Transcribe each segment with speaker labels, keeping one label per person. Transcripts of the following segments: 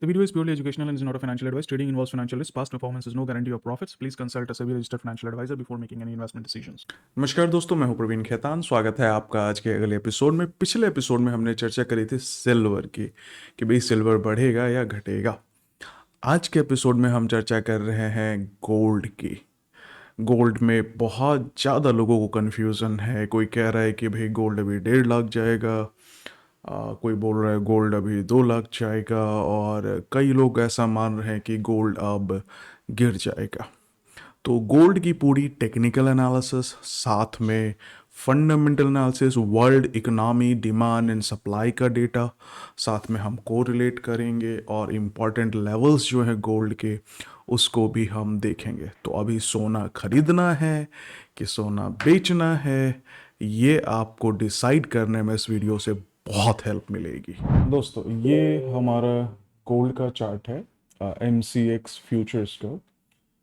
Speaker 1: The video is purely educational and is not a financial advice. Trading involves financial risk. Past performance is no guarantee of profits. Please consult a SEBI registered financial advisor before making any investment decisions.
Speaker 2: नमस्कार दोस्तों, मैं हूं प्रवीण खेतान। स्वागत है आपका आज के अगले एपिसोड में। पिछले एपिसोड में हमने चर्चा करी थी सिल्वर की कि भाई सिल्वर बढ़ेगा या घटेगा। आज के एपिसोड में हम चर्चा कर रहे हैं गोल्ड की। गोल्ड में बहुत ज़्यादा लोगों को कन्फ्यूज़न है। कोई कह रहा है कि भाई गोल्ड अभी 1.5 लाख जाएगा, कोई बोल रहा है गोल्ड अभी 2 लाख जाएगा, और कई लोग ऐसा मान रहे हैं कि गोल्ड अब गिर जाएगा। तो गोल्ड की पूरी टेक्निकल एनालिसिस, साथ में fundamental analysis, world economy, demand and supply का डेटा, साथ में हम कोरिलेट करेंगे और इम्पॉर्टेंट लेवल्स जो हैं गोल्ड के उसको भी हम देखेंगे। तो अभी सोना खरीदना है कि सोना बेचना है, ये आपको डिसाइड करने में इस वीडियो से बहुत हेल्प मिलेगी। दोस्तों, ये हमारा गोल्ड का चार्ट है, MCX फ्यूचर्स का।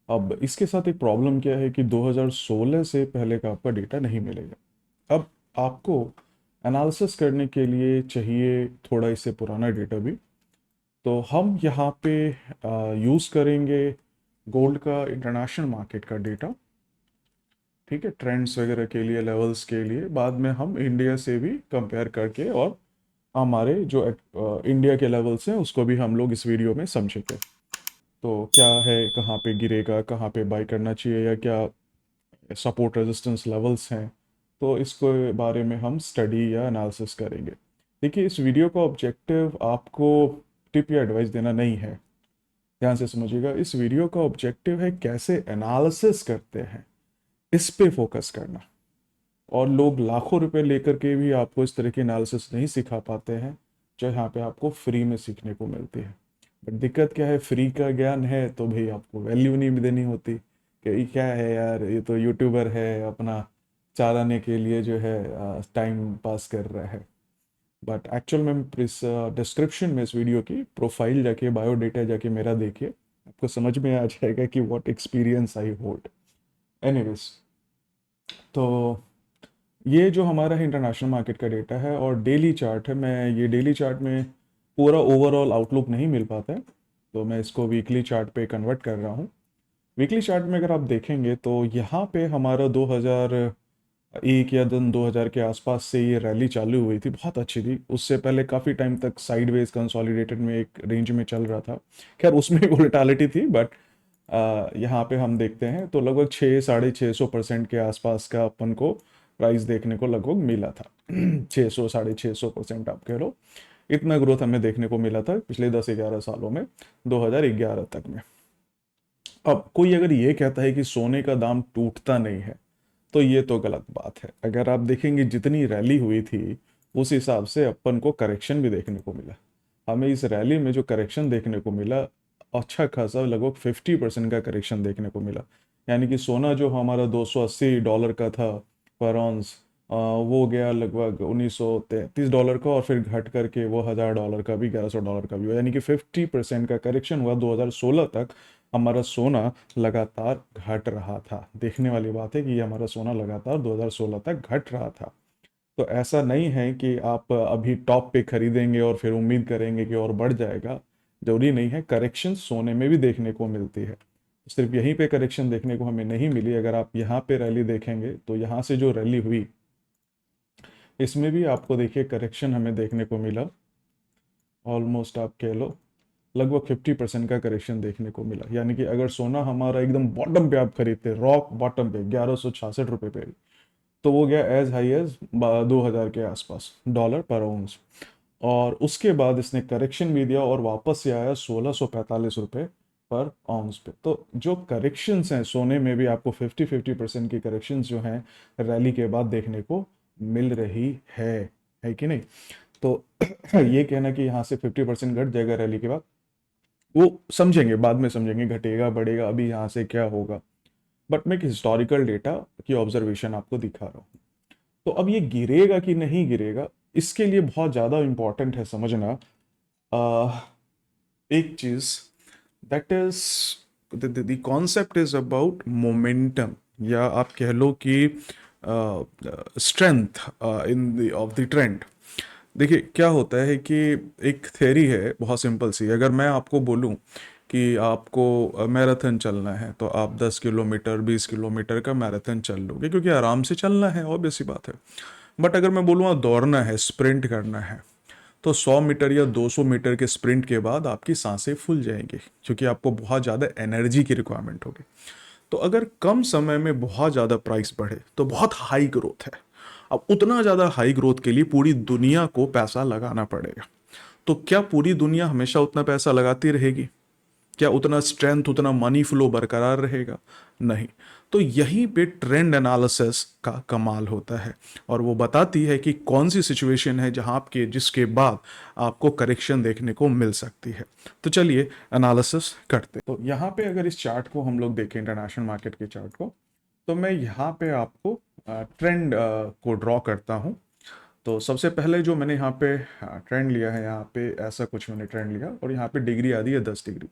Speaker 2: अब इसके साथ एक प्रॉब्लम क्या है कि 2016 से पहले का आपका डेटा नहीं मिलेगा। अब आपको एनालिसिस करने के लिए चाहिए थोड़ा इससे पुराना डेटा भी। तो हम यहाँ पे यूज़ करेंगे गोल्ड का इंटरनेशनल मार्केट का डेटा, ठीक है, ट्रेंड्स वगैरह के लिए, लेवल्स के लिए। बाद में हम इंडिया से भी कंपेयर करके और हमारे जो इंडिया के लेवल्स हैं उसको भी हम लोग इस वीडियो में समझेंगे। तो क्या है, कहाँ पे गिरेगा, कहाँ पे बाई करना चाहिए, या क्या सपोर्ट रेजिस्टेंस लेवल्स हैं, तो इसके बारे में हम स्टडी या एनालिसिस करेंगे। देखिए, इस वीडियो का ऑब्जेक्टिव आपको टिप या एडवाइस देना नहीं है, ध्यान से समझिएगा। इस वीडियो का ऑब्जेक्टिव है कैसे एनालिसिस करते हैं, इस पे फोकस करना। और लोग लाखों रुपए लेकर के भी आपको इस तरह की एनालिसिस नहीं सिखा पाते हैं जो यहाँ पे आपको फ्री में सीखने को मिलती है। बट दिक्कत क्या है, फ्री का ज्ञान है तो भाई आपको वैल्यू नहीं देनी होती कि ये क्या है यार, ये तो यूट्यूबर है, अपना चालाने के लिए जो है टाइम पास कर रहा है। बट एक्चुअल में इस डिस्क्रिप्शन में इस वीडियो की प्रोफाइल जाके, बायोडेटा जाके मेरा देखिए, आपको समझ में आ जाएगा कि what experience I hold. Anyways, तो ये जो हमारा है इंटरनेशनल मार्केट का डेटा है और डेली चार्ट है। मैं ये डेली चार्ट में पूरा ओवरऑल आउटलुक नहीं मिल पाता है, तो मैं इसको वीकली चार्ट पे कन्वर्ट कर रहा हूँ। वीकली चार्ट में अगर आप देखेंगे तो यहाँ पे हमारा 2001 या दिन 2000 के आसपास से ये रैली चालू हुई थी, बहुत अच्छी थी। उससे पहले काफ़ी टाइम तक साइडवेज कंसोलिडेटेड में एक रेंज में चल रहा था। खैर, उसमें भी वोलेटिलिटी थी, बट यहाँ पे हम देखते हैं तो लगभग 600-650% के आसपास का अपन को प्राइस देखने को लगभग मिला था। 600-650% आप कह लो, इतना ग्रोथ हमें देखने को मिला था पिछले 10-11 सालों में, 2011 तक में। अब कोई अगर ये कहता है कि सोने का दाम टूटता नहीं है, तो ये तो गलत बात है। अगर आप देखेंगे जितनी रैली हुई थी उस हिसाब से अपन को करेक्शन भी देखने को मिला। हमें इस रैली में जो करेक्शन देखने को मिला, अच्छा खासा लगभग 50% का करेक्शन देखने को मिला। यानी कि सोना जो हमारा $280 का था पर ऑन्स, वो गया लगभग $1933 का, और फिर घट करके वो $1000 का भी, $1100 का भी हुआ। यानी कि 50% का करेक्शन हुआ। 2016 तक हमारा सोना लगातार घट रहा था। देखने वाली बात है कि ये हमारा सोना लगातार 2016 तक घट रहा था। तो ऐसा नहीं है कि आप अभी टॉप पे खरीदेंगे और फिर उम्मीद करेंगे कि और बढ़ जाएगा। जरूरी नहीं है, करेक्शन सोने में भी देखने को मिलती है। सिर्फ यहीं पे करेक्शन देखने को हमें नहीं मिली। अगर आप यहाँ पे रैली देखेंगे तो यहाँ से जो रैली हुई इसमें भी आपको देखिए करेक्शन हमें देखने को मिला। ऑलमोस्ट आप कह लो लगभग 50% का करेक्शन देखने को मिला। यानी कि अगर सोना हमारा एकदम बॉटम पे आप खरीदते, रॉक बॉटम पे 1166 रुपये पे, तो वो गया एज हाई एज 2000 के आसपास डॉलर पर आउंस। और उसके बाद इसने करेक्शन भी दिया और वापस से आया 1645 रुपये पर आउंस पे। तो जो करेक्शंस हैं सोने में भी आपको 50% की करेक्शंस जो हैं रैली के बाद देखने को मिल रही है कि नहीं। तो ये कहना कि यहाँ से 50% घट जाएगा रैली के बाद, वो समझेंगे, बाद में समझेंगे घटेगा बढ़ेगा, अभी यहाँ से क्या होगा। बट मैं एक हिस्टोरिकल डेटा की ऑब्जर्वेशन आपको दिखा रहा हूँ। तो अब ये गिरेगा कि नहीं गिरेगा, इसके लिए बहुत ज़्यादा इंपॉर्टेंट है समझना एक चीज़, that is the concept is about momentum, या आप कह लो कि strength in the of the trend. देखिए क्या होता है कि एक थ्योरी है बहुत सिंपल सी। अगर मैं आपको बोलूं कि आपको मैराथन चलना है तो आप 10 किलोमीटर 20 किलोमीटर का मैराथन चल लोगे क्योंकि आराम से चलना है, ऑब्वियस सी बात है। बट अगर मैं बोलूँ दौड़ना है, स्प्रिंट करना है, तो 100 मीटर या 200 मीटर के स्प्रिंट के बाद आपकी सांसें फूल जाएंगी क्योंकि आपको बहुत ज़्यादा एनर्जी की रिक्वायरमेंट होगी। तो अगर कम समय में बहुत ज़्यादा प्राइस बढ़े तो बहुत हाई ग्रोथ है। अब उतना ज़्यादा हाई ग्रोथ के लिए पूरी दुनिया को पैसा लगाना पड़ेगा। तो क्या पूरी दुनिया हमेशा उतना पैसा लगाती रहेगी? क्या उतना स्ट्रेंथ, उतना मनी फ्लो बरकरार रहेगा? नहीं। तो यहीं पे ट्रेंड एनालिसिस का कमाल होता है और वो बताती है कि कौन सी सिचुएशन है जहां आपके जिसके बाद आपको करेक्शन देखने को मिल सकती है। तो चलिए एनालिसिस करते हैं। तो यहाँ पे अगर इस चार्ट को हम लोग देखें, इंटरनेशनल मार्केट के चार्ट को, तो मैं यहाँ पे आपको ट्रेंड को ड्रॉ करता हूँ। तो सबसे पहले जो मैंने यहाँ पे ट्रेंड लिया है, यहाँ पे ऐसा कुछ मैंने ट्रेंड लिया और यहाँ पे डिग्री आ दी है 10 डिग्री।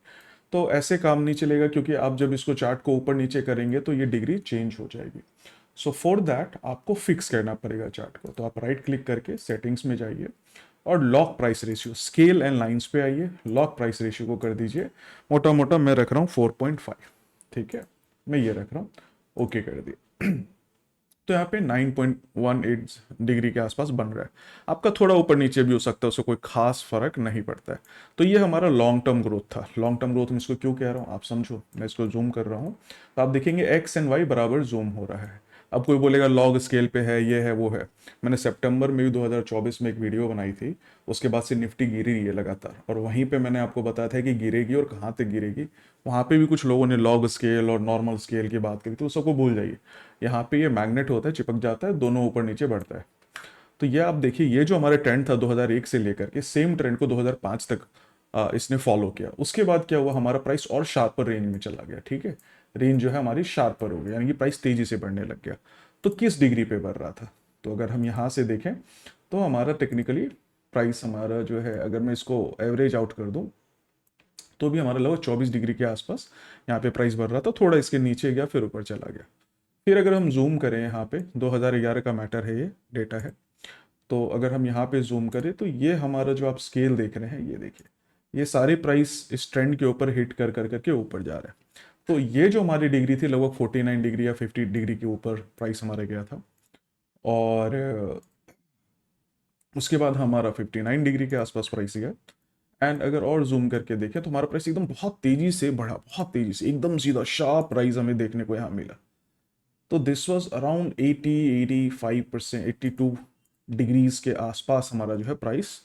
Speaker 2: तो ऐसे काम नहीं चलेगा क्योंकि आप जब इसको चार्ट को ऊपर नीचे करेंगे तो ये डिग्री चेंज हो जाएगी। सो फॉर दैट आपको फिक्स करना पड़ेगा चार्ट को। तो आप राइट क्लिक करके सेटिंग्स में जाइए और lock price ratio, scale and lines पे आइए। लॉक प्राइस रेशियो को कर दीजिए मोटा मोटा, मैं रख रहा हूँ 4.5। ठीक है, मैं ये रख रहा हूँ, ओके कर दिए। तो यहाँ पे 9.18 डिग्री के आसपास बन रहा है। आपका थोड़ा ऊपर नीचे भी हो सकता है, उससे कोई खास फर्क नहीं पड़ता है। तो ये हमारा लॉन्ग टर्म ग्रोथ था। लॉन्ग टर्म ग्रोथ में इसको क्यों कह रहा हूँ आप समझो, मैं इसको जूम कर रहा हूँ तो आप देखेंगे एक्स एंड वाई बराबर जूम हो रहा है। अब कोई बोलेगा लॉग स्केल पे है, ये है वो है। मैंने सितंबर में भी 2024 में एक वीडियो बनाई थी, उसके बाद से निफ्टी गिरी रही है लगातार, और वहीं पे मैंने आपको बताया था कि गिरेगी और कहाँ तक गिरेगी। वहाँ पे भी कुछ लोगों ने लॉग स्केल और नॉर्मल स्केल की बात करी, तो सबको भूल जाइए। यहाँ पे ये मैग्नेट होता है, चिपक जाता है, दोनों ऊपर नीचे बढ़ता है। तो ये आप देखिए, ये जो हमारा ट्रेंड था 2001 से लेकर के, सेम ट्रेंड को 2005 तक इसने फॉलो किया। उसके बाद क्या हुआ, हमारा प्राइस और शार्पर रेंज में चला गया। ठीक है, रेंज जो है हमारी शार्पर हो गई, यानी कि प्राइस तेजी से बढ़ने लग गया। तो किस डिग्री पे बढ़ रहा था? तो अगर हम यहाँ से देखें तो हमारा टेक्निकली प्राइस हमारा जो है, अगर मैं इसको एवरेज आउट कर दूं तो भी हमारा लगभग 24 डिग्री के आसपास यहाँ पे प्राइस बढ़ रहा था। थोड़ा इसके नीचे गया फिर ऊपर चला गया। फिर अगर हम जूम करें, यहाँ पे 2011 का मैटर है, ये डेटा है। तो अगर हम यहाँ पे जूम करें तो ये हमारा जो आप स्केल देख रहे हैं, ये देखिए, ये सारे प्राइस इस ट्रेंड के ऊपर हिट कर कर करके ऊपर जा रहे हैं। तो ये जो हमारी डिग्री थी, लगभग 49 डिग्री या 50 डिग्री के ऊपर प्राइस हमारा गया था। और उसके बाद हमारा 59 डिग्री के आसपास प्राइस गया। एंड अगर और जूम करके देखें तो हमारा प्राइस एकदम बहुत तेजी से बढ़ा, बहुत तेजी से, एकदम सीधा शार्प प्राइस हमें देखने को यहाँ मिला। तो दिस वाज अराउंड 85%, 82 डिग्रीज के आसपास हमारा जो है प्राइस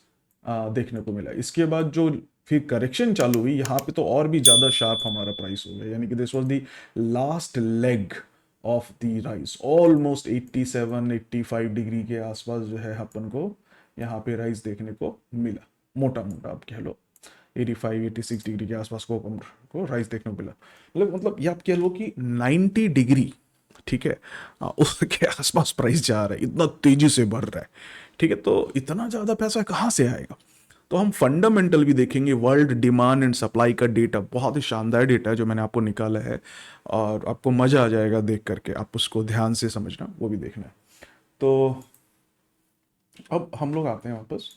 Speaker 2: देखने को मिला। इसके बाद जो फिर करेक्शन चालू हुई, यहाँ पे तो और भी ज़्यादा शार्प हमारा प्राइस हो गया, यानी कि this was the last leg of the rise. Almost 87 85 degree के आसपास जो है अपन को यहाँ पे राइज देखने को मिला। मोटा मोटा आप कह लो 85 86 डिग्री के आसपास को राइज देखने को मिला। मतलब ये आप कह लो कि 90 डिग्री, ठीक है, उसके आसपास प्राइस जा रहा है, इतना तेजी से बढ़ रहा है। ठीक है, तो इतना ज़्यादा पैसा कहाँ से आएगा? तो हम फंडामेंटल भी देखेंगे। वर्ल्ड डिमांड एंड सप्लाई का डेटा बहुत ही शानदार डेटा है जो मैंने आपको निकाला है, और आपको मज़ा आ जाएगा देख करके। आप उसको ध्यान से समझना, वो भी देखना है। तो अब हम लोग आते हैं वापस।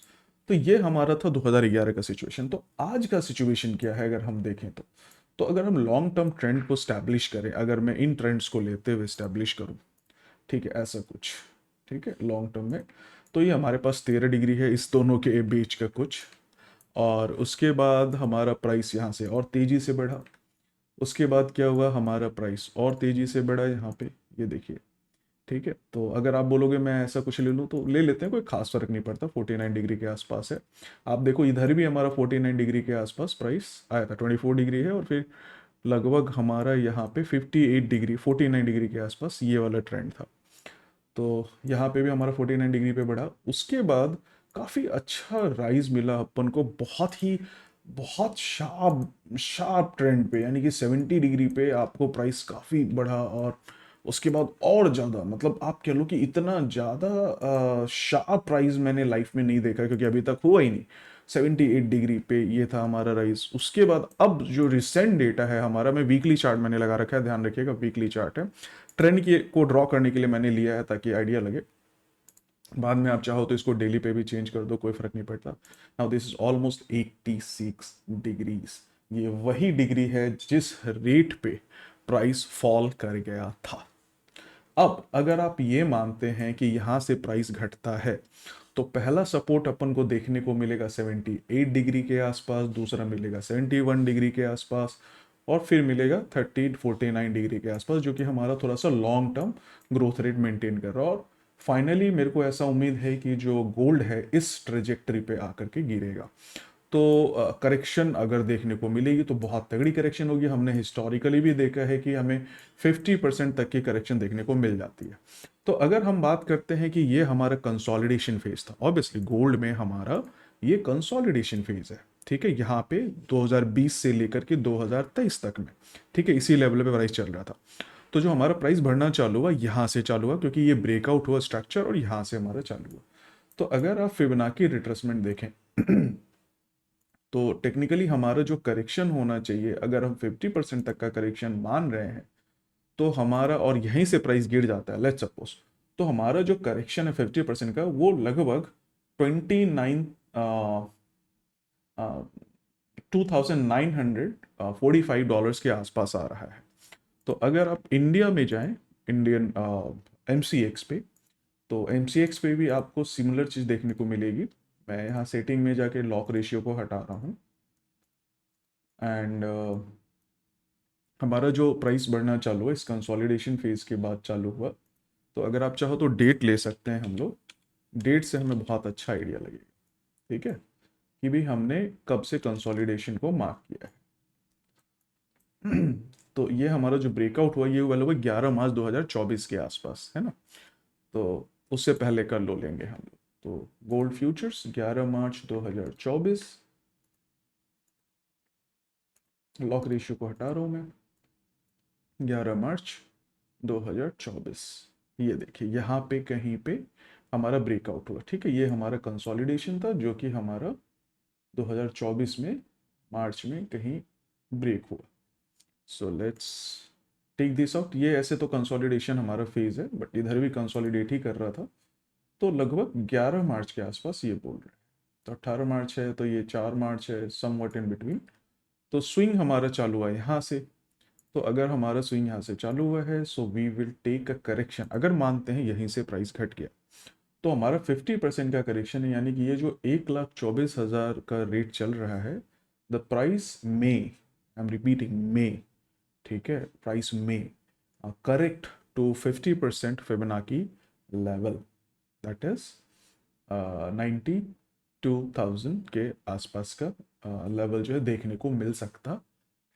Speaker 2: तो ये हमारा था 2011 का सिचुएशन। तो आज का सिचुएशन क्या है अगर हम देखें तो अगर हम लॉन्ग टर्म ट्रेंड को स्टैब्लिश करें, अगर मैं इन ट्रेंड्स को लेते हुए स्टैब्लिश करूं, ठीक है, ऐसा कुछ, ठीक है, लॉन्ग टर्म में, तो ये हमारे पास 13 डिग्री है इस दोनों के बीच का कुछ। और उसके बाद हमारा प्राइस यहाँ से और तेज़ी से बढ़ा। उसके बाद क्या हुआ, हमारा प्राइस और तेज़ी से बढ़ा यहाँ पे, ये देखिए। ठीक है, तो अगर आप बोलोगे मैं ऐसा कुछ ले लूँ तो ले लेते हैं, कोई खास फर्क नहीं पड़ता, 49 डिग्री के आसपास है। आप देखो इधर भी हमारा 49 डिग्री के आसपास प्राइस आया था, 24 डिग्री है, और फिर लगभग हमारा यहाँ पे 58 डिग्री 49 डिग्री के आसपास ये वाला ट्रेंड था। तो यहाँ पे भी हमारा 49 डिग्री पे बढ़ा। उसके बाद काफ़ी अच्छा राइज मिला अपन को, बहुत शार्प शार्प ट्रेंड पे, यानी कि 70 डिग्री पे आपको प्राइस काफ़ी बढ़ा। और उसके बाद और ज़्यादा, मतलब आप कह लो कि इतना ज़्यादा शार्प प्राइस मैंने लाइफ में नहीं देखा, क्योंकि अभी तक हुआ ही नहीं। 78 डिग्री पे ये था हमारा राइज। उसके बाद अब जो रिसेंट डेटा है हमारा, मैं वीकली चार्ट मैंने लगा रखा है, ध्यान रखिएगा वीकली चार्ट है। ट्रेंड की को ड्रॉ करने के लिए मैंने लिया है ताकि आइडिया लगे। बाद में आप चाहो तो इसको डेली पे भी चेंज कर दो, कोई फर्क नहीं पड़ता। Now this is almost 86 degrees. ये वही डिग्री है जिस रेट पे प्राइस फॉल कर गया था। अब अगर आप ये मानते हैं कि यहाँ से प्राइस घटता है, तो पहला सपोर्ट अपन को देखने को मिलेगा 78 डिग्री के आसपास, दूसरा मिलेगा 71 डिग्री के आसपास, और फिर मिलेगा 49 डिग्री के आसपास, जो कि हमारा थोड़ा सा long term growth rate maintain कर रहा है। और फाइनली मेरे को ऐसा उम्मीद है कि जो गोल्ड है इस ट्रेजेक्टरी पे आकर के गिरेगा। तो करेक्शन अगर देखने को मिलेगी तो बहुत तगड़ी करेक्शन होगी। हमने हिस्टोरिकली भी देखा है कि हमें 50% तक की करेक्शन देखने को मिल जाती है। तो अगर हम बात करते हैं कि ये हमारा कंसोलिडेशन फेज था, ऑब्वियसली गोल्ड में हमारा ये कंसोलिडेशन फेज है, ठीक है। यहाँ पे 2020 से लेकर के 2023 तक में, ठीक है, इसी लेवल पे प्राइस चल रहा था। तो जो हमारा प्राइस बढ़ना चालू हुआ यहाँ से चालू हुआ, क्योंकि ये ब्रेकआउट हुआ स्ट्रक्चर और यहाँ से हमारा चालू हुआ। तो अगर आप फिबोनाची रिट्रेसमेंट देखें तो टेक्निकली हमारा जो करेक्शन होना चाहिए, अगर हम 50% तक का करेक्शन मान रहे हैं, तो हमारा, और यहीं से प्राइस गिर जाता है लेट्स सपोज, तो हमारा जो करेक्शन है 50% का वो लगभग 2945 डॉलर्स के आसपास आ रहा है। तो अगर आप इंडिया में जाएं, इंडियन MCX पे, तो MCX पे भी आपको सिमिलर चीज़ देखने को मिलेगी। मैं यहाँ सेटिंग में जाके लॉक रेशियो को हटा रहा हूँ, एंड हमारा जो प्राइस बढ़ना चालू है इस कंसोलिडेशन फेज के बाद चालू हुआ। तो अगर आप चाहो तो डेट ले सकते हैं हम लोग, डेट से हमें बहुत अच्छा आइडिया लगेगा, ठीक है, कि भी हमने कब से कंसोलिडेशन को मार्क किया है। तो ये हमारा जो ब्रेकआउट हुआ ये हुआ लगभग 11 मार्च 2024 के आसपास, है ना। तो उससे पहले का लो लेंगे हम लोग। तो गोल्ड फ्यूचर्स 11 मार्च 2024, लॉक रेशियो को हटा रहा हूँ मैं, 11 मार्च 2024, ये देखिए यहाँ पे कहीं पे हमारा ब्रेकआउट हुआ, ठीक है। ये हमारा कंसोलिडेशन था जो कि हमारा 2024 में मार्च में कहीं ब्रेक हुआ। So let's take this out. ये ऐसे तो कंसोलिडेशन हमारा फेज है, बट इधर भी कंसोलिडेट ही कर रहा था। तो लगभग 11 मार्च के आसपास ये बोल रहे हैं। तो 18 मार्च है, तो ये 4 मार्च है, समवट इन बिटवीन। तो स्विंग हमारा चालू हुआ यहाँ से। तो अगर हमारा स्विंग यहाँ से चालू हुआ है, so we will take a correction. अगर मानते हैं यहीं से प्राइस घट गया, तो हमारा 50% का करेक्शन है, यानी कि ये जो 1,24,000 का रेट चल रहा है, द प्राइस में, आई एम रिपीटिंग में, ठीक है, प्राइस में correct to 50% Fibonacci level, that is 92,000 के आसपास का लेवल जो है देखने को मिल सकता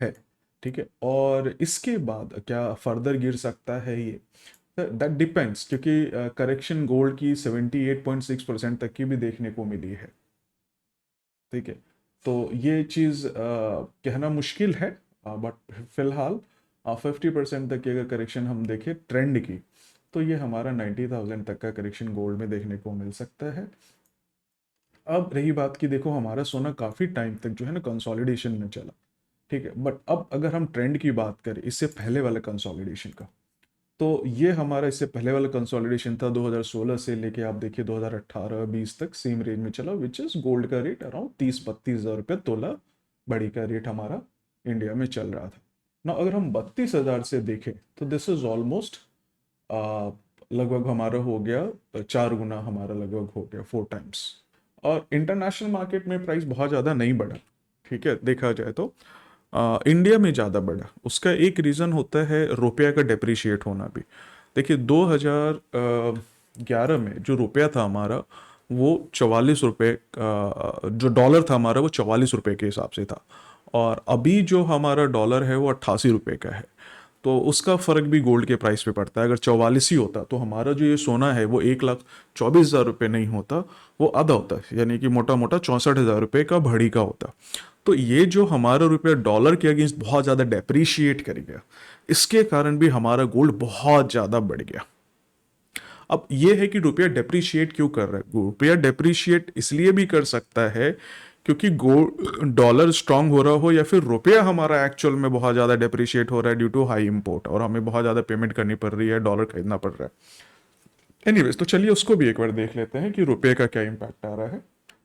Speaker 2: है, ठीक है। और इसके बाद क्या फर्दर गिर सकता है ये, दैट डिपेंड्स, क्योंकि करेक्शन गोल्ड की 78.6% तक की भी देखने को मिली है, ठीक है। तो ये चीज़ कहना मुश्किल है, बट फिलहाल 50% तक की अगर करेक्शन हम देखें ट्रेंड की, तो ये हमारा 90,000 तक का करेक्शन गोल्ड में देखने को मिल सकता है। अब रही बात कि देखो हमारा सोना काफ़ी टाइम तक जो है ना कंसोलिडेशन में चला, ठीक है। बट अब अगर हम ट्रेंड की बात करें इससे पहले वाले कंसोलिडेशन का, तो ये हमारा इससे पहले वाला कंसोलिडेशन था 2016 से लेके आप देखिए 2018-20 तक सेम रेंज में चला, विच इज गोल्ड का रेट अराउंड 30-32 हज़ार रुपये तोला बड़ी का रेट हमारा इंडिया में चल रहा था ना। अगर हम 32,000 से देखें तो दिस इज ऑलमोस्ट लगभग हमारा हो गया 4 गुना, हमारा लगभग हो गया 4 टाइम्स। और इंटरनेशनल मार्केट में प्राइस बहुत ज़्यादा नहीं बढ़ा, ठीक है, देखा जाए तो इंडिया में ज़्यादा बढ़ा। उसका एक रीज़न होता है रुपया का डेप्रिशिएट होना भी। देखिए 2011 में जो रुपया था हमारा वो 44 रुपये, जो डॉलर था हमारा वो 44 रुपये के हिसाब से था, और अभी जो हमारा डॉलर है वो 88 रुपये का है। तो उसका फ़र्क भी गोल्ड के प्राइस पे पड़ता है। अगर 44 ही होता तो हमारा जो ये सोना है वो 1,24,000 रुपये नहीं होता, वो आधा होता, यानी कि मोटा मोटा 64,000 रुपये का भरी का होता। तो ये जो हमारा रुपया डॉलर के अगेंस्ट बहुत ज़्यादा डेप्रीशिएट कर गया, इसके कारण भी हमारा गोल्ड बहुत ज़्यादा बढ़ गया। अब ये है कि रुपया डेप्रीशिएट क्यों कर रहा है। रुपया डेप्रीशिएट इसलिए भी कर सकता है क्योंकि गोल्ड डॉलर स्ट्रांग हो रहा हो, या फिर रुपया हमारा एक्चुअल में बहुत ज़्यादा डेप्रीशिएट हो रहा है ड्यू टू हाई इंपोर्ट, और हमें बहुत ज़्यादा पेमेंट करनी पड़ रही है, डॉलर खरीदना पड़ रहा है। एनीवेज, तो चलिए उसको भी एक बार देख लेते हैं कि रुपए का क्या इम्पैक्ट आ रहा है।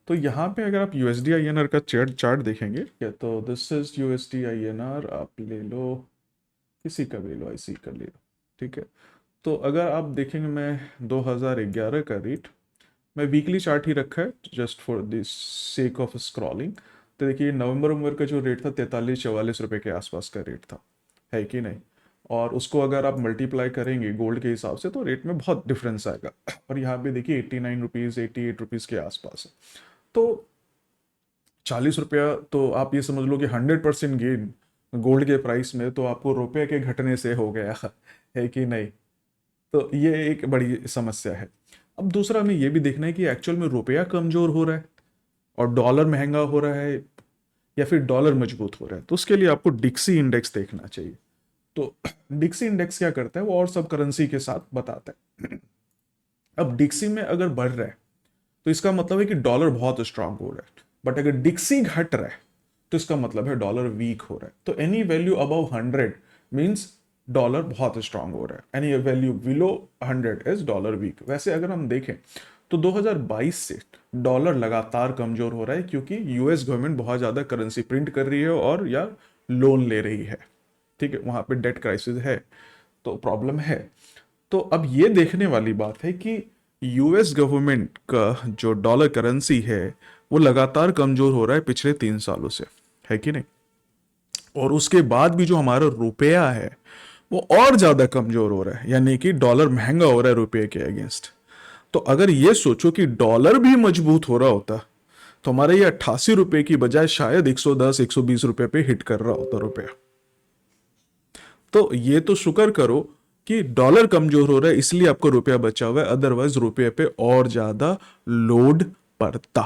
Speaker 2: तो यहाँ पे अगर आप यूएसडी आईएनआर का चार्ट देखेंगे क्या, तो दिस इज यूएसडी आईएनआर, आप ले लो किसी का भी लो, आईसी का ले लो, ठीक है। तो अगर आप देखेंगे, मैं 2011 का रेट, मैं वीकली चार्ट ही रखा है just for this sake of scrolling. तो देखिए नवंबर का जो रेट था 43-44 रुपए के आसपास का रेट था, है कि नहीं। और उसको अगर आप मल्टीप्लाई करेंगे गोल्ड के हिसाब से तो रेट में बहुत डिफरेंस आएगा। और यहाँ पे देखिए 89 रुपीज़ 88 रुपीज़ के आसपास है। तो 40 रुपया, तो आप ये समझ लो कि 100% गेन गोल्ड के प्राइस में तो आपको रुपए के घटने से हो गया है कि नहीं। तो ये एक बड़ी समस्या है। अब दूसरा हमें ये भी देखना है कि एक्चुअल में रुपया कमजोर हो रहा है और डॉलर महंगा हो रहा है, या फिर डॉलर मजबूत हो रहा है। तो उसके लिए आपको डिक्सी इंडेक्स देखना चाहिए। तो डिक्सी इंडेक्स क्या करता है, वो और सब करेंसी के साथ बताता है। अब डिक्सी में अगर बढ़ रहा है तो इसका मतलब है कि डॉलर बहुत स्ट्रांग हो रहा है, बट अगर डिक्सी घट रहा है तो इसका मतलब है डॉलर वीक हो रहा है। तो any value above 100 means dollar बहुत स्ट्रांग हो रहा है, any value below 100 is dollar weak. वैसे अगर हम देखें तो 2022 से डॉलर लगातार कमजोर हो रहा है, क्योंकि यूएस गवर्नमेंट बहुत ज़्यादा करेंसी प्रिंट कर रही है और या लोन ले रही है, ठीक है। वहाँ पे डेट क्राइसिस है, तो प्रॉब्लम है। तो अब ये देखने वाली बात है कि यूएस गवर्नमेंट का जो डॉलर करेंसी है वो लगातार कमजोर हो रहा है पिछले 3 सालों से, है कि नहीं। और उसके बाद भी जो हमारा रुपया है वो और ज्यादा कमजोर हो रहा है, यानी कि डॉलर महंगा हो रहा है रुपये के अगेंस्ट। तो अगर ये सोचो कि डॉलर भी मजबूत हो रहा होता तो हमारे ये 88 रुपए की बजाय शायद 110-120 रुपए पे हिट कर रहा होता रुपया। तो ये तो शुक्र करो कि डॉलर कमजोर हो रहा है इसलिए आपको रुपया बचा हुआ है, अदरवाइज रुपये पे और ज्यादा लोड पड़ता।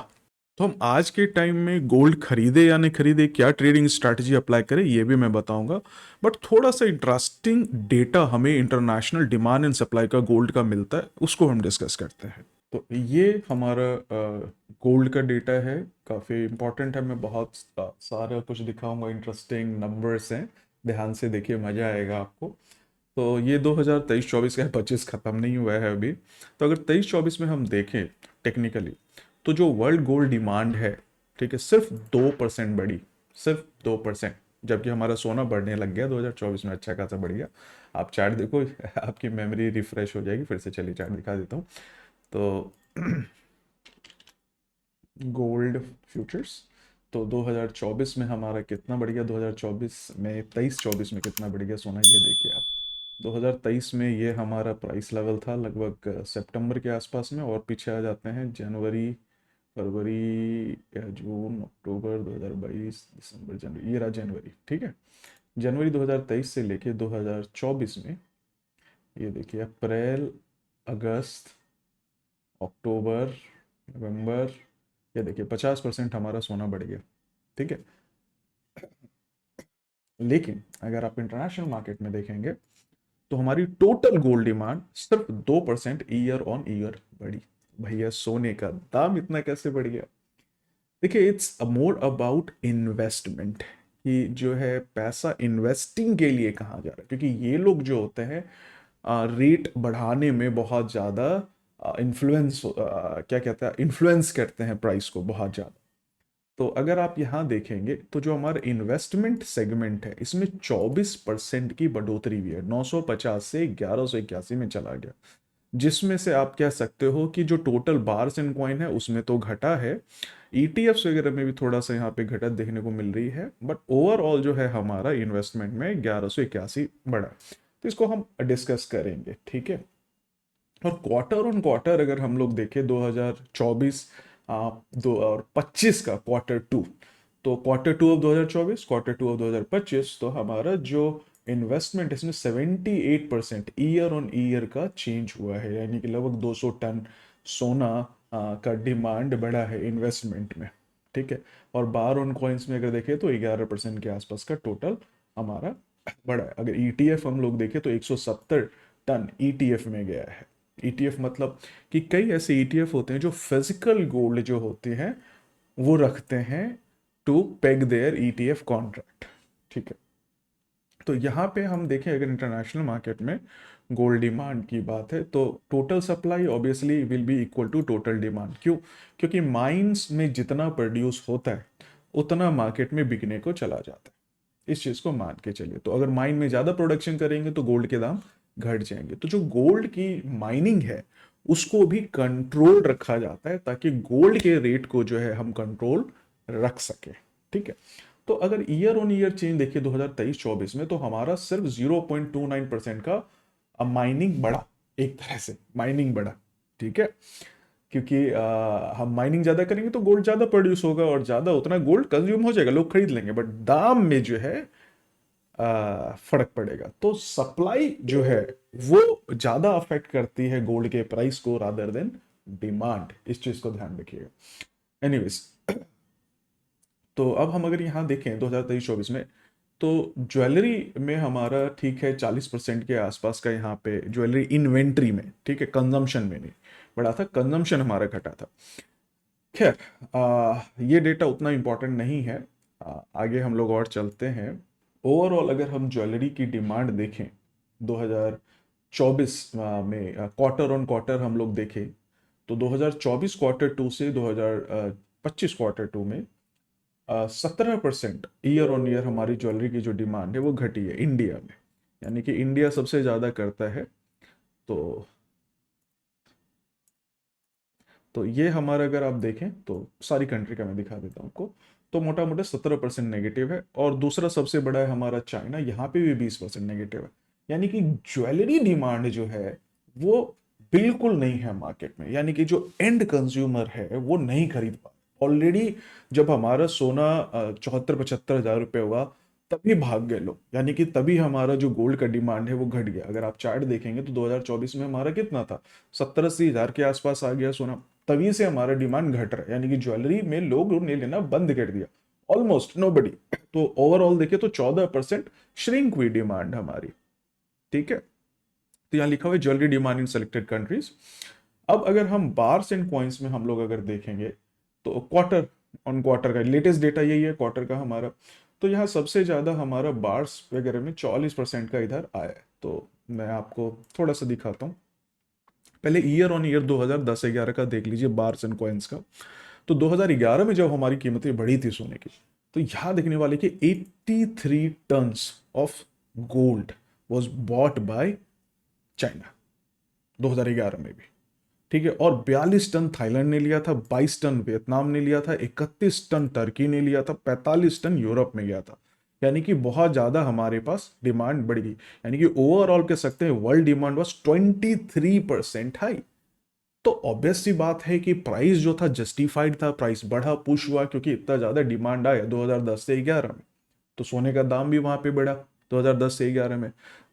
Speaker 2: तो हम आज के टाइम में गोल्ड खरीदे या नहीं खरीदे, क्या ट्रेडिंग स्ट्रैटेजी अप्लाई करें, ये भी मैं बताऊंगा। बट थोड़ा सा इंटरेस्टिंग डेटा हमें इंटरनेशनल डिमांड एंड सप्लाई का गोल्ड का मिलता है, उसको हम डिस्कस करते हैं। तो ये हमारा गोल्ड का डेटा है, काफ़ी इंपॉर्टेंट है। मैं बहुत सारा कुछ दिखाऊंगा, इंटरेस्टिंग नंबर्स हैं, ध्यान से देखिए, मज़ा आएगा आपको। तो ये 2023-24 का है, 25 ख़त्म नहीं हुआ है अभी। तो अगर 23-24 में हम देखें टेक्निकली, तो जो वर्ल्ड गोल्ड डिमांड है, ठीक है, सिर्फ 2% बढ़ी, सिर्फ 2%। जबकि हमारा सोना बढ़ने लग गया 2024 में, अच्छा खासा बढ़ गया। आप चार्ट देखो आपकी मेमोरी रिफ्रेश हो जाएगी। फिर से चलिए चार्ट दिखा देता हूँ। तो गोल्ड फ्यूचर्स, तो 2024 में हमारा कितना बढ़ गया, 2024 में 23-24 में कितना बढ़ गया सोना, ये देखिए आप। 2023 में ये हमारा प्राइस लेवल था लगभग सितंबर के आसपास में, और पीछे आ जाते हैं जनवरी, फरवरी या जून, अक्टूबर 2022, दिसंबर, जनवरी, ये रहा जनवरी, ठीक है। जनवरी 2023 से लेके 2024 में ये देखिए अप्रैल, अगस्त, अक्टूबर, नवंबर, ये देखिए 50% हमारा सोना बढ़ गया, ठीक है। लेकिन अगर आप इंटरनेशनल मार्केट में देखेंगे तो हमारी टोटल गोल्ड डिमांड सिर्फ 2% ईयर ऑन ईयर बढ़ी। भैया सोने का दाम इतना कैसे बढ़ गया। देखिए इट्स मोर अबाउट इन्वेस्टमेंट, कि जो है पैसा इन्वेस्टिंग के लिए कहाँ जा रहा है, क्योंकि ये लोग जो होते हैं रेट बढ़ाने में बहुत ज़्यादा इन्फ्लुएंस, क्या कहते हैं, इन्फ्लुएंस करते हैं प्राइस को बहुत ज़्यादा। तो अगर आप यहाँ देखेंगे तो जो हमारा इन्वेस्टमेंट सेगमेंट है इसमें 24% की बढ़ोतरी हुई है, 950 से 1181 में चला गया। जिसमें से आप कह सकते हो कि जो टोटल बार्स एंड कॉइन है उसमें तो घटा है, ईटीएफ्स वगैरह में भी थोड़ा सा यहाँ पे घटत देखने को मिल रही है, बट ओवरऑल जो है हमारा इन्वेस्टमेंट में 1181 बढ़ा। तो इसको हम डिस्कस करेंगे, ठीक है। और क्वार्टर ऑन क्वार्टर अगर हम लोग देखें 2024 दो और 25 का क्वार्टर टू, तो quarter two of 2024, quarter two of 2025, तो हमारा जो इन्वेस्टमेंट इसमें 78% ईयर ऑन ईयर का चेंज हुआ है, यानी कि लगभग 200 टन सोना का डिमांड बढ़ा है इन्वेस्टमेंट में, ठीक है। और बार ऑन कॉइन्स में अगर देखें तो 11% के आसपास का टोटल हमारा बढ़ा है। अगर ईटीएफ हम लोग देखें तो 170 टन ईटीएफ में गया है। ईटीएफ मतलब कि कई ऐसे ईटीएफ होते हैं जो फिजिकल गोल्ड जो होते हैं वो रखते हैं to peg their ETF contract, ठीक है। तो यहाँ पे हम देखें अगर इंटरनेशनल मार्केट में गोल्ड डिमांड की बात है तो total supply obviously will be equal to total demand. क्यों? क्योंकि माइंस में जितना प्रोड्यूस होता है उतना मार्केट में बिकने को चला जाता है। इस चीज़ को मान के चलिए, तो अगर माइन में ज़्यादा प्रोडक्शन करेंगे तो गोल्ड के दाम घट जाएंगे। तो जो गोल्ड की माइनिंग है उसको भी कंट्रोल रखा जाता है ताकि गोल्ड के रेट को जो है हम कंट्रोल रख सके। ठीक है, तो अगर ईयर ऑन ईयर चेंज देखिए 2023-24 में तो हमारा सिर्फ 0.29% का माइनिंग बढ़ा, एक तरह से माइनिंग बढ़ा। ठीक है, क्योंकि हम माइनिंग ज़्यादा करेंगे तो गोल्ड ज़्यादा प्रोड्यूस होगा और ज़्यादा उतना गोल्ड कंज्यूम हो जाएगा, लोग खरीद लेंगे, बट दाम में जो है फर्क पड़ेगा। तो सप्लाई जो है वो ज़्यादा अफेक्ट करती है गोल्ड के प्राइस को रादर देन डिमांड। इस चीज़ को ध्यान रखिएगा। एनीवेज, तो अब हम अगर यहाँ देखें 2023-24 में तो ज्वेलरी में हमारा ठीक है 40% के आसपास का यहाँ पे ज्वेलरी इन्वेंट्री में, ठीक है, कंजम्पशन में नहीं बढ़ा था, कंजम्पशन हमारा घटा था। खैर, ये डेटा उतना इम्पोर्टेंट नहीं है। आगे हम लोग और चलते हैं। ओवरऑल अगर हम ज्वेलरी की डिमांड देखें 2024 में क्वार्टर ऑन क्वार्टर हम लोग देखें तो 2024 क्वार्टर टू से 2025 क्वार्टर टू में 17% ईयर ऑन ईयर हमारी ज्वेलरी की जो डिमांड है वो घटी है इंडिया में। यानी कि इंडिया सबसे ज़्यादा करता है। तो ये हमारा अगर आप देखें तो सारी कंट्री का मैं दिखा देता हूँ आपको। तो मोटा मोटा 17% नेगेटिव है और दूसरा सबसे बड़ा है हमारा चाइना, यहाँ पे भी 20% नेगेटिव है। यानी कि ज्वेलरी डिमांड जो है वो बिल्कुल नहीं है मार्केट में, यानी कि जो एंड कंज्यूमर है वो नहीं खरीद पा। ऑलरेडी जब हमारा सोना 74-75 हज़ार रुपये हुआ तभी भाग गए लोग, यानी कि तभी हमारा जो गोल्ड का डिमांड है वो घट गया। अगर आप चार्ट देखेंगे तो 2024 में हमारा कितना था, 70-80 हज़ार के आसपास आ गया सोना, तभी से हमारा डिमांड घट रहा है। यानी कि ज्वेलरी में लोग ने लेना बंद कर दिया, ऑलमोस्ट नोबडी। तो ओवरऑल देखे तो 14% श्रिंक हुई डिमांड हमारी। ठीक है, तो यहाँ लिखा हुआ है jewellery demand in selected countries. अब अगर हम बार्स एंड कॉइन्स में हम लोग अगर देखेंगे तो क्वार्टर ऑन क्वार्टर का लेटेस्ट डेटा यही है क्वार्टर का हमारा। तो यहाँ सबसे ज़्यादा हमारा बार्स वगैरह में 44% का इधर आया है। तो मैं आपको थोड़ा सा दिखाता हूँ। पहले ईयर ऑन ईयर 2010-11 का देख लीजिए बार्स एंड कॉइन्स का। तो 2011 में जब हमारी कीमतें बढ़ी थी सोने की तो यहाँ देखने वाले कि 83 tons of gold was bought by China 2011 में भी। ठीक है, और 42 टन थाईलैंड ने लिया था, 22 टन वियतनाम ने लिया था, 31 टन टर्की ने लिया था, 45 टन यूरोप में गया था। यानी कि बहुत ज़्यादा हमारे पास डिमांड बढ़ गई। यानी कि ओवरऑल कह सकते हैं वर्ल्ड डिमांड वॉज 23% हाई। तो ऑब्वियस सी बात है कि प्राइस जो था जस्टिफाइड था, प्राइस बढ़ा, पुश हुआ, क्योंकि इतना ज़्यादा डिमांड आया 2010 से 11 में। तो सोने का दाम भी वहाँ पे बढ़ा 2010 से 11 में।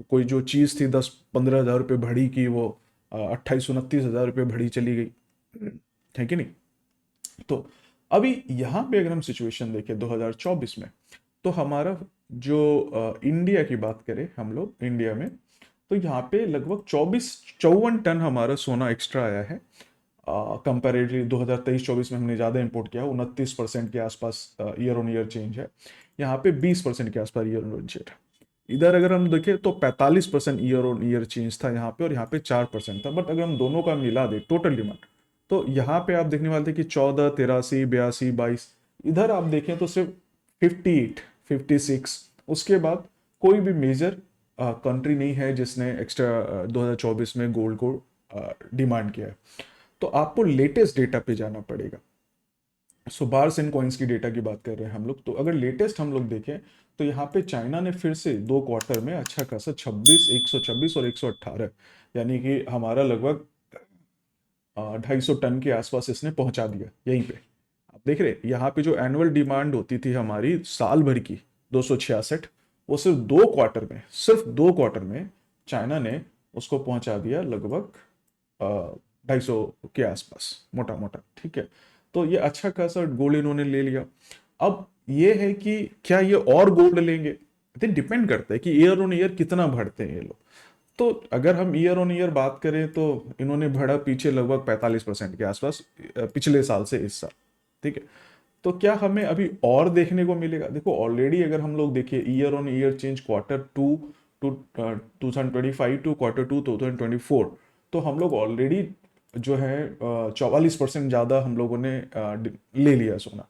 Speaker 2: कोई जो चीज़ थी 10-15 हज़ार रुपये भरी की वो 28-29 हज़ार रुपये भरी चली गई, है कि नहीं। तो अभी यहाँ पे अगर हम सिचुएशन देखें 2024 में तो हमारा जो इंडिया की बात करें हम लोग इंडिया में तो यहाँ पे लगभग 24-54 टन हमारा सोना एक्स्ट्रा आया है। कंपेरेटिवली 2023-24 में हमने ज़्यादा इंपोर्ट किया, 29% के आसपास ईयर ऑन ईयर चेंज है। यहाँ पे 20% के आसपास ईयर ऑन ईयर चेंज है। इधर अगर हम देखें तो 45% ईयर ऑन ईयर चेंज था यहाँ पे और यहाँ पे 4% था। बट अगर हम दोनों का मिला दे टोटल डिमांड तो यहाँ पे आप देखने वाले थे कि 14, 83, 82, 22। इधर आप देखें तो सिर्फ 58, 56। उसके बाद कोई भी मेजर कंट्री नहीं है जिसने एक्स्ट्रा 2024 में गोल्ड को डिमांड किया है। तो आपको लेटेस्ट डेटा पे जाना पड़ेगा। सो बार्स एंड कॉइन्स की डेटा की बात कर रहे हैं हम लोग। तो अगर लेटेस्ट हम लोग देखें तो यहाँ पे चाइना ने फिर से 2 क्वार्टर में अच्छा खासा 126 और 118, यानी कि हमारा लगभग 250 टन के आसपास इसने पहुंचा दिया यहीं पे। आप देख रहे हैं यहाँ पे जो एनुअल डिमांड होती थी हमारी साल भर की 266, वो सिर्फ दो क्वार्टर में चाइना ने उसको पहुंचा दिया लगभग 250 के आसपास मोटा मोटा। ठीक है, तो ये अच्छा खासा गोल्ड इन्होंने ले लिया। अब ये है कि क्या ये और गोल्ड लेंगे, डिपेंड करता है कि ईयर ऑन ईयर कितना बढ़ते हैं ये लोग। तो अगर हम ईयर ऑन ईयर बात करें तो इन्होंने बढ़ा पीछे लगभग 45% के आसपास पिछले साल से इस साल। ठीक है, तो क्या हमें अभी और देखने को मिलेगा? देखो ऑलरेडी अगर हम लोग देखिए year on year change Q2 to 2025 to Q2 2024, तो हम लोग ऑलरेडी जो है 44% ज़्यादा हम लोगों ने ले लिया सोना।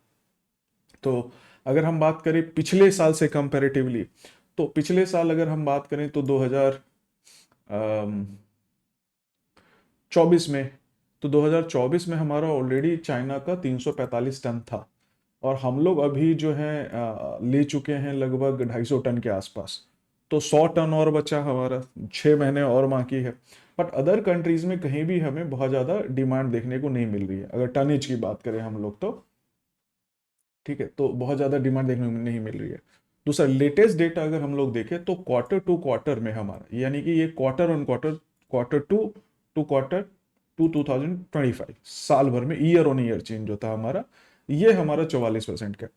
Speaker 2: तो अगर हम बात करें पिछले साल से कंपैरेटिवली, तो पिछले साल अगर हम बात करें तो 2024 में, तो 2024 में हमारा ऑलरेडी चाइना का 345 टन था, और हम लोग अभी जो है ले चुके हैं लगभग 250 टन के आसपास। तो 100 टन और बचा हमारा, 6 महीने और बाकी है। बट अदर कंट्रीज में कहीं भी हमें बहुत ज़्यादा डिमांड देखने को नहीं मिल रही है, अगर टनेज की बात करें हम लोग तो। ठीक है, तो बहुत ज़्यादा डिमांड देखने को नहीं मिल रही है। दूसरा लेटेस्ट डेटा अगर हम लोग देखें तो Q2 में हमारा, यानी कि ये quarter on quarter, Q2 to Q2 2025 साल भर में ईयर ऑन ईयर चेंज होता है हमारा, ये हमारा 44% का।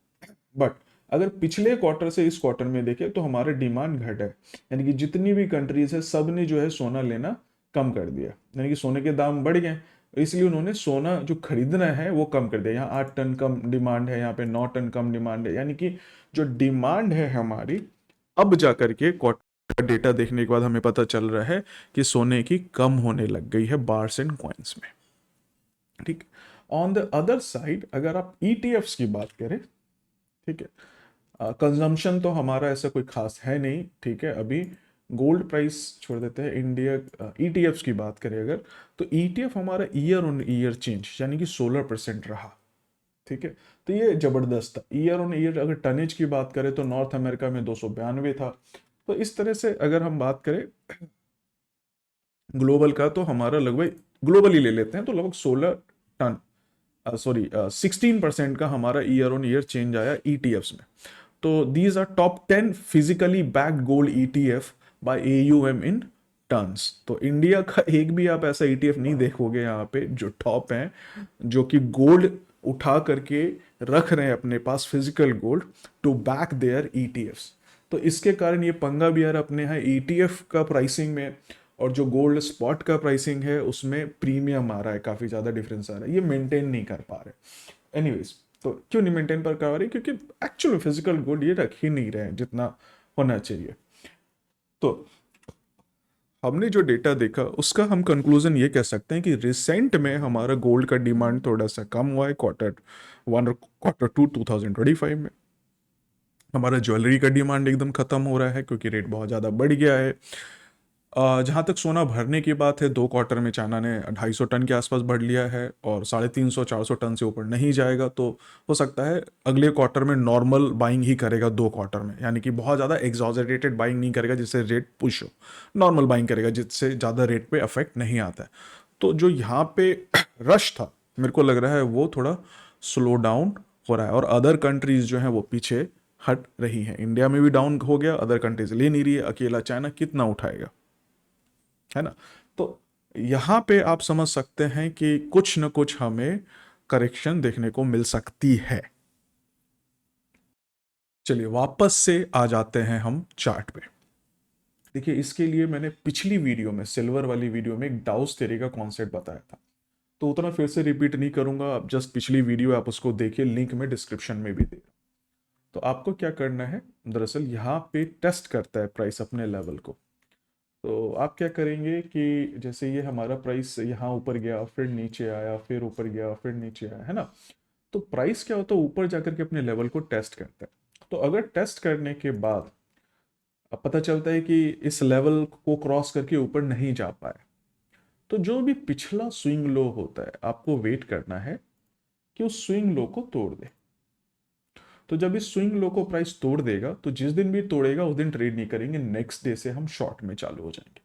Speaker 2: बट अगर पिछले क्वार्टर से इस क्वार्टर में देखें तो हमारे डिमांड घट है, यानी कि जितनी भी कंट्रीज है सब ने जो है सोना लेना कम कर दिया, यानी कि सोने के दाम बढ़ गए, इसलिए उन्होंने सोना जो खरीदना है वो कम कर दिया। यहाँ 8 टन कम डिमांड है, यहाँ पे 9 टन कम डिमांड है, यानी कि जो डिमांड है हमारी, अब जाकर के क्वार्टर डेटा देखने के बाद हमें पता चल रहा है कि सोने की कम होने लग गई है बार्स एंड कॉइन्स में। ठीक। ऑन द अदर साइड अगर आप ईटीएफ्स की बात करें, ठीक है, कंजम्पशन तो हमारा ऐसा कोई खास है नहीं। ठीक है, अभी गोल्ड प्राइस छोड़ देते हैं, इंडिया ईटीएफ्स की बात करें अगर, तो ईटीएफ हमारा ईयर ऑन ईयर चेंज यानी कि 16% रहा। ठीक है, तो ये जबरदस्त था। ईयर ऑन ईयर अगर टनेज की बात करें तो नॉर्थ अमेरिका में 292 था। तो इस तरह से अगर हम बात करें ग्लोबल का, तो हमारा लगभग ग्लोबली ले लेते हैं तो लगभग 16 टन, सॉरी 16% का हमारा ईयर ऑन ईयर चेंज आया ईटीएफ्स में। तो these are top 10 physically backed gold ETF by AUM in tons. तो इंडिया का एक भी आप ऐसा ईटीएफ नहीं देखोगे यहाँ पे जो टॉप हैं, जो कि गोल्ड उठा करके रख रहे हैं अपने पास, physical gold to back their ETFs. तो इसके कारण ये पंगा भी आ रहा अपने यहाँ ईटीएफ का प्राइसिंग में, और जो गोल्ड स्पॉट का प्राइसिंग है उसमें प्रीमियम आ रहा है, काफ़ी ज़्यादा डिफरेंस आ रहा है, ये मेंटेन नहीं कर पा रहे। एनीवेज, तो क्यों नहीं मेंटेन कर पा रही? क्योंकि एक्चुअली फिजिकल गोल्ड ये रख ही नहीं रहे जितना होना चाहिए। तो हमने जो डेटा देखा उसका हम कंक्लूजन ये कह सकते हैं कि रिसेंट में हमारा गोल्ड का डिमांड थोड़ा सा कम हुआ है Q1 और Q2 2025 में। हमारा ज्वेलरी का डिमांड एकदम खत्म हो रहा है क्योंकि रेट बहुत ज़्यादा बढ़ गया है। जहाँ तक सोना भरने की बात है, 2 क्वार्टर में चाइना ने 250 टन के आसपास भर लिया है और 350-400 टन से ऊपर नहीं जाएगा। तो हो सकता है अगले क्वार्टर में नॉर्मल बाइंग ही करेगा 2 क्वार्टर में, यानी कि बहुत ज़्यादा एग्जॉजरेटेड बाइंग नहीं करेगा जिससे रेट पुश हो, नॉर्मल बाइंग करेगा जिससे ज़्यादा रेट पे अफेक्ट नहीं आता है। तो जो यहाँ पे रश था मेरे को लग रहा है वो थोड़ा स्लो डाउन हो रहा है, और अदर कंट्रीज जो हैं वो पीछे हट रही हैं। इंडिया में भी डाउन हो गया, अदर कंट्रीज ले नहीं रही है, अकेला चाइना कितना उठाएगा, है ना? तो यहां पे आप समझ सकते हैं कि कुछ न कुछ हमें करेक्शन देखने को मिल सकती है। चलिए वापस से आ जाते हैं हम चार्ट पे। देखिए इसके लिए मैंने पिछली वीडियो में, सिल्वर वाली वीडियो में, एक डाउस थ्योरी का कॉन्सेप्ट बताया था, तो उतना फिर से रिपीट नहीं करूंगा। आप जस्ट पिछली वीडियो आप उसको देखिए, लिंक में डिस्क्रिप्शन में भी दे रहा हूं। तो आपको क्या करना है, दरअसल यहाँ पे टेस्ट करता है प्राइस अपने लेवल को। तो आप क्या करेंगे कि जैसे ये हमारा प्राइस यहाँ ऊपर गया, फिर नीचे आया, फिर ऊपर गया, फिर नीचे आया, है ना? तो प्राइस क्या होता है, ऊपर जाकर के अपने लेवल को टेस्ट करता है। तो अगर टेस्ट करने के बाद अब पता चलता है कि इस लेवल को क्रॉस करके ऊपर नहीं जा पाए, तो जो भी पिछला स्विंग लो होता है आपको वेट करना है कि उस स्विंग लो को तोड़ दे। तो जब इस स्विंग लो को प्राइस तोड़ देगा तो जिस दिन भी तोड़ेगा उस दिन ट्रेड नहीं करेंगे, नेक्स्ट डे से हम शॉर्ट में चालू हो जाएंगे,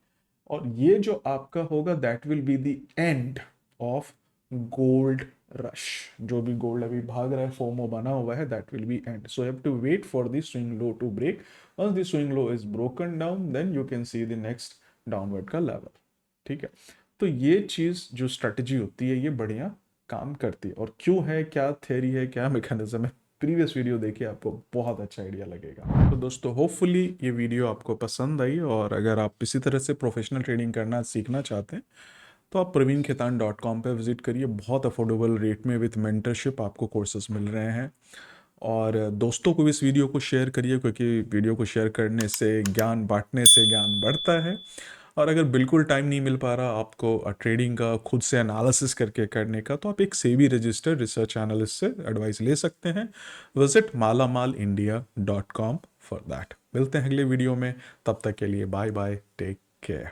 Speaker 2: और ये जो आपका होगा that will be the end of gold rush. जो भी गोल्ड अभी भाग रहा है, फोमो बना हुआ है, that will be end. So have to wait for the swing low to break. Once the swing low is broken down then you can see the next downward का लेवल। ठीक है, तो ये चीज जो स्ट्रेटजी होती है ये बढ़िया काम करती है। और क्यों है, क्या थ्योरी है, क्या मैकेनिज्म है, प्रीवियस वीडियो देखिए, आपको बहुत अच्छा आइडिया लगेगा। तो दोस्तों होपफुली ये वीडियो आपको पसंद आई, और अगर आप इसी तरह से प्रोफेशनल ट्रेडिंग करना सीखना चाहते हैं तो आप praveenkhetan.com पे विज़िट करिए। बहुत अफोर्डेबल रेट में विथ मेंटरशिप आपको कोर्सेज मिल रहे हैं। और दोस्तों को भी इस वीडियो को शेयर करिए, क्योंकि वीडियो को शेयर करने से, ज्ञान बांटने से ज्ञान बढ़ता है। और अगर बिल्कुल टाइम नहीं मिल पा रहा आपको ट्रेडिंग का खुद से एनालिसिस करके करने का, तो आप एक सेबी रजिस्टर्ड रिसर्च एनालिस्ट से एडवाइस ले सकते हैं। Visit malamalindia.com for that. मिलते हैं अगले वीडियो में, तब तक के लिए बाय बाय, टेक केयर।